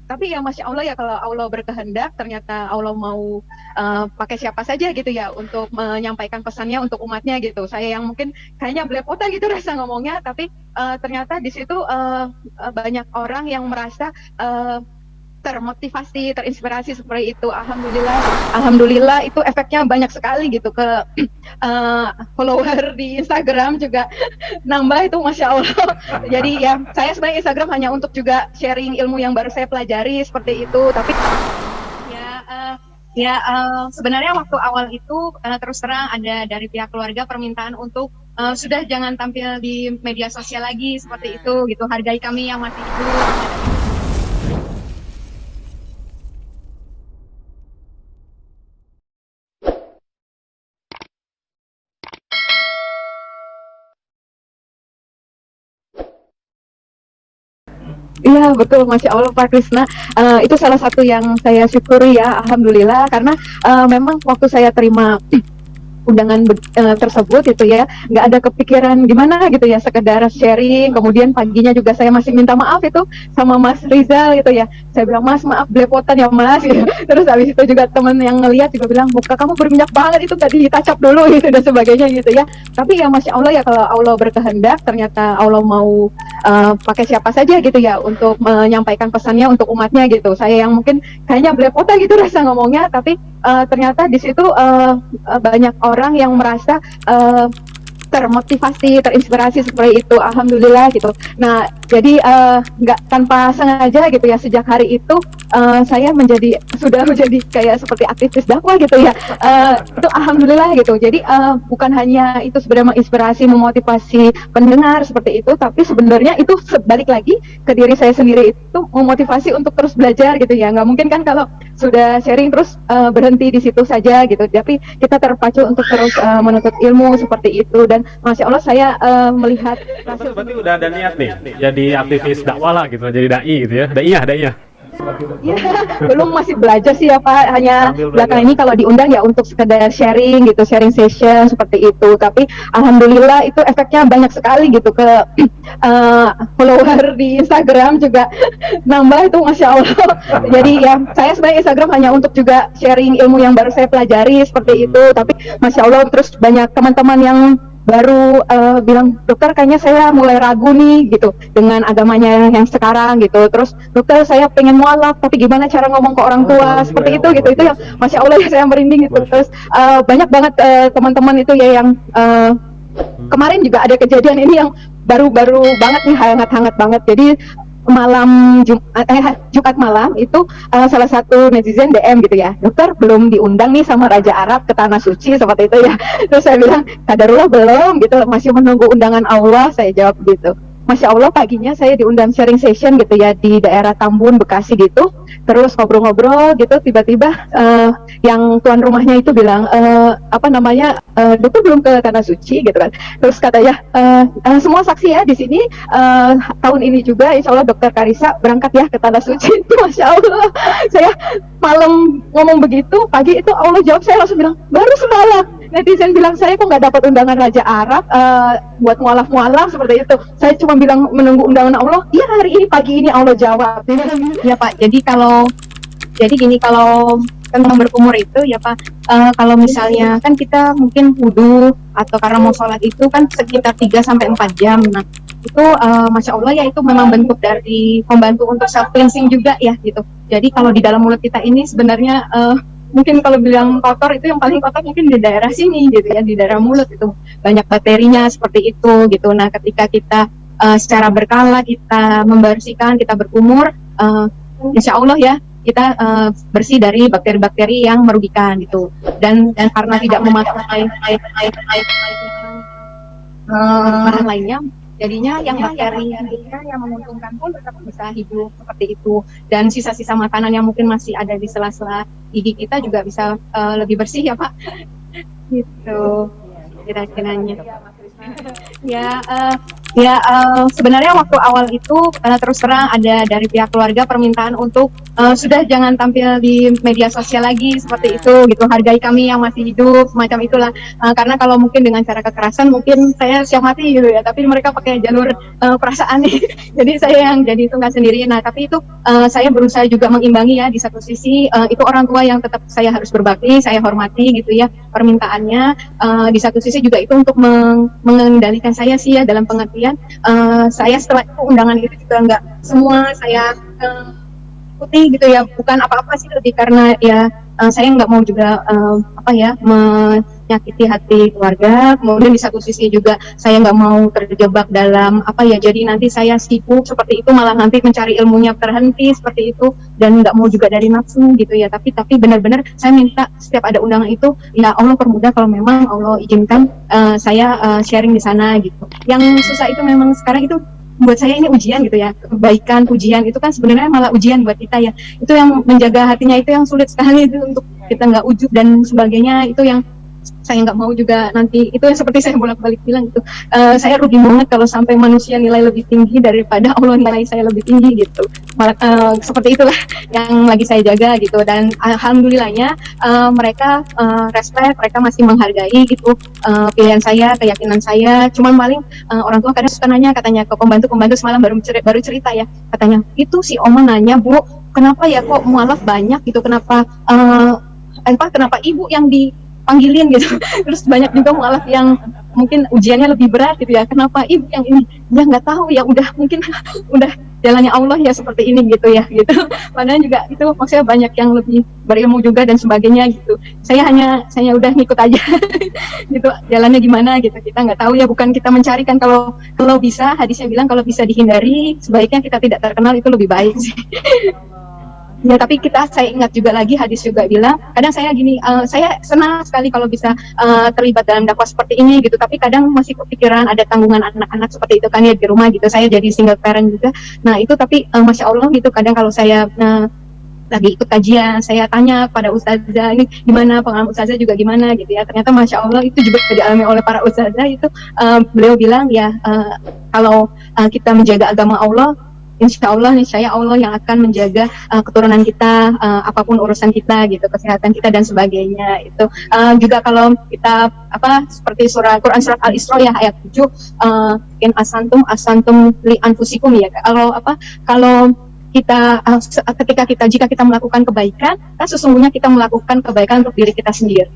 Tapi ya Masya Allah ya kalau Allah berkehendak ternyata Allah mau pakai siapa saja gitu ya untuk menyampaikan pesannya untuk umatnya gitu. Saya yang mungkin kayaknya belepotan gitu rasa ngomongnya, tapi ternyata di situ banyak orang yang merasa termotivasi, terinspirasi seperti itu. Alhamdulillah, alhamdulillah itu efeknya banyak sekali gitu ke follower di Instagram juga nambah itu Masya Allah. Jadi ya saya sebenarnya Instagram hanya untuk juga sharing ilmu yang baru saya pelajari seperti itu. Tapi ya sebenarnya waktu awal itu terus terang ada dari pihak keluarga permintaan untuk sudah jangan tampil di media sosial lagi seperti itu gitu. Hargai kami yang masih hidup. Iya betul, Masya Allah Pak Krisna. Itu salah satu yang saya syukuri ya, Alhamdulillah. Karena memang waktu saya terima undangan tersebut itu ya nggak ada kepikiran gimana gitu ya, sekedar sharing. Kemudian paginya juga saya masih minta maaf itu sama Mas Rizal gitu ya, saya bilang Mas maaf belepotan ya Mas gitu. Terus habis itu juga teman yang ngelihat juga bilang muka kamu berminyak banget itu gak ditacap dulu gitu dan sebagainya gitu ya. Tapi ya Masya Allah ya kalau Allah berkehendak ternyata Allah mau pakai siapa saja gitu ya untuk menyampaikan pesannya untuk umatnya gitu. Saya yang mungkin kayaknya belepotan gitu rasa ngomongnya, tapi ternyata di situ banyak orang yang merasa termotivasi, terinspirasi seperti itu. Alhamdulillah gitu. Nah, jadi nggak tanpa sengaja gitu ya, sejak hari itu saya sudah menjadi kayak seperti aktivis dakwah gitu ya. Itu alhamdulillah gitu. Jadi bukan hanya itu sebenarnya menginspirasi, memotivasi pendengar seperti itu, tapi sebenarnya itu sebalik lagi ke diri saya sendiri, itu memotivasi untuk terus belajar gitu ya. Nggak mungkin kan kalau sudah sharing terus berhenti di situ saja gitu. Tapi kita terpacu untuk terus menuntut ilmu seperti itu. Dan Masya Allah saya melihat Berarti udah ada niat nih jadi aktivis dakwah lah gitu, jadi dai gitu ya, daiyah. ya, belum, masih belajar sih ya Pak. Hanya Sambil belakang belajar. ini kalau diundang ya untuk sekedar sharing gitu, sharing session seperti itu. Tapi alhamdulillah itu efeknya banyak sekali gitu ke follower di Instagram juga nambah itu Masya Allah. Jadi ya saya sebenarnya Instagram hanya untuk juga sharing ilmu yang baru saya pelajari seperti itu. Tapi Masya Allah terus banyak teman-teman yang baru bilang dokter kayaknya saya mulai ragu nih gitu dengan agamanya yang sekarang gitu. Terus dokter saya pengen mualaf tapi gimana cara ngomong ke orang tua seperti itu yang Masya Allah ya saya merinding gitu. Terus banyak banget teman-teman itu ya yang kemarin juga ada kejadian ini yang baru-baru banget nih, hangat-hangat banget. Jadi Jumat malam itu salah satu netizen DM gitu ya, dokter belum diundang nih sama Raja Arab ke tanah suci seperti itu ya. Terus saya bilang kadarullah belum gitu, masih menunggu undangan Allah, saya jawab gitu. Masya Allah paginya saya diundang sharing session gitu ya di daerah Tambun Bekasi gitu. Terus ngobrol-ngobrol gitu, tiba-tiba yang tuan rumahnya itu bilang apa namanya, dokter belum ke tanah suci gitu kan. Terus katanya semua saksi ya di sini, tahun ini juga insya Allah dokter Karisa berangkat ya ke tanah suci. Itu Masya Allah saya malam ngomong begitu, pagi itu Allah jawab, saya langsung bilang baru semalam netizen bilang saya kok nggak dapat undangan Raja Arab buat mualaf-mualaf seperti itu. Saya cuma bilang menunggu undangan Allah. Iya hari ini pagi ini Allah jawab. Ya Pak. Jadi gini, kalau tentang berkumur itu ya Pak, kalau misalnya kan kita mungkin wudhu atau karena mau sholat itu kan sekitar 3 sampai 4 jam. Nah itu Masya Allah ya, itu memang bentuk dari membantu untuk self cleansing juga ya gitu. Jadi kalau di dalam mulut kita ini sebenarnya mungkin kalau bilang kotor itu yang paling kotor mungkin di daerah sini gitu ya, di daerah mulut itu banyak bakterinya seperti itu gitu. Nah ketika kita secara berkala kita membersihkan, kita berkumur, insya Allah ya kita bersih dari bakteri-bakteri yang merugikan gitu. Dan karena tidak memakai bahan lainnya, jadinya yang bakteri hidupnya yang menguntungkan pun tetap bisa hidup seperti itu. Dan sisa-sisa makanan yang mungkin masih ada di sela-sela gigi kita juga bisa lebih bersih ya Pak. Gitu kira-kiranya. Ya Ya, sebenarnya waktu awal itu terus terang ada dari pihak keluarga permintaan untuk sudah jangan tampil di media sosial lagi seperti itu gitu. Hargai kami yang masih hidup, semacam itulah. Karena kalau mungkin dengan cara kekerasan mungkin saya siap mati gitu ya. Tapi mereka pakai jalur perasaan nih. Jadi saya yang jadi tunggal sendiri. Nah, tapi itu saya berusaha juga mengimbangi ya di satu sisi itu orang tua yang tetap saya harus berbakti, saya hormati gitu ya permintaannya. Di satu sisi juga itu untuk mengendalikan saya sih ya dalam pengertian saya setelah itu undangan itu juga nggak semua saya ikuti gitu ya, bukan apa-apa sih, lebih karena ya saya nggak mau juga apa ya menyakiti hati keluarga, kemudian di satu sisi juga saya nggak mau terjebak dalam apa ya, jadi nanti saya sibuk seperti itu malah nanti mencari ilmunya terhenti seperti itu, dan nggak mau juga dari nafsu gitu ya, tapi benar-benar saya minta setiap ada undangan itu ya Allah permudah kalau memang Allah izinkan saya sharing di sana gitu. Yang susah itu memang sekarang itu buat saya ini ujian gitu ya, kebaikan ujian itu kan sebenarnya malah ujian buat kita ya, itu yang menjaga hatinya itu yang sulit sekali itu untuk kita nggak ujub dan sebagainya, itu yang saya nggak mau juga nanti itu yang seperti saya bolak-balik bilang gitu, saya rugi banget kalau sampai manusia nilai lebih tinggi daripada Allah nilai saya lebih tinggi gitu. Malah, seperti itulah yang lagi saya jaga gitu, dan alhamdulillahnya mereka respect, mereka masih menghargai gitu pilihan saya, keyakinan saya. Cuman paling orang tua kadang suka nanya, katanya ke pembantu semalam baru cerita ya, katanya itu si Oma nanya, Bu, kenapa ya kok mualaf banyak gitu, kenapa kenapa ibu yang dipanggilin gitu. Terus banyak juga mualaf yang mungkin ujiannya lebih berat gitu ya, kenapa ibu yang ini, ya nggak tahu ya, udah mungkin udah jalannya Allah ya seperti ini gitu ya gitu. Padahal juga itu maksudnya banyak yang lebih berilmu juga dan sebagainya gitu, saya udah ngikut aja gitu, jalannya gimana gitu kita nggak tahu ya, bukan kita mencari kan, kalau bisa, hadisnya bilang kalau bisa dihindari sebaiknya kita tidak terkenal, itu lebih baik sih. Ya, tapi saya ingat juga lagi hadis juga bilang, kadang saya gini, saya senang sekali kalau bisa terlibat dalam dakwah seperti ini gitu, tapi kadang masih kepikiran ada tanggungan anak-anak seperti itu kan ya di rumah gitu, saya jadi single parent juga. Nah itu tapi Masya Allah gitu, kadang kalau saya lagi ikut kajian, saya tanya pada ustazah, ini gimana pengalaman ustazah juga gimana gitu ya, ternyata Masya Allah itu juga dialami oleh para ustazah itu, beliau bilang ya kalau kita menjaga agama Allah, insya Allah yang akan menjaga keturunan kita, apapun urusan kita gitu, kesehatan kita dan sebagainya. Itu juga kalau kita seperti Quran surat Al-Isra ya ayat 7, in asantum li anfusikum ya. Kalau kita jika kita melakukan kebaikan, kan sesungguhnya kita melakukan kebaikan untuk diri kita sendiri.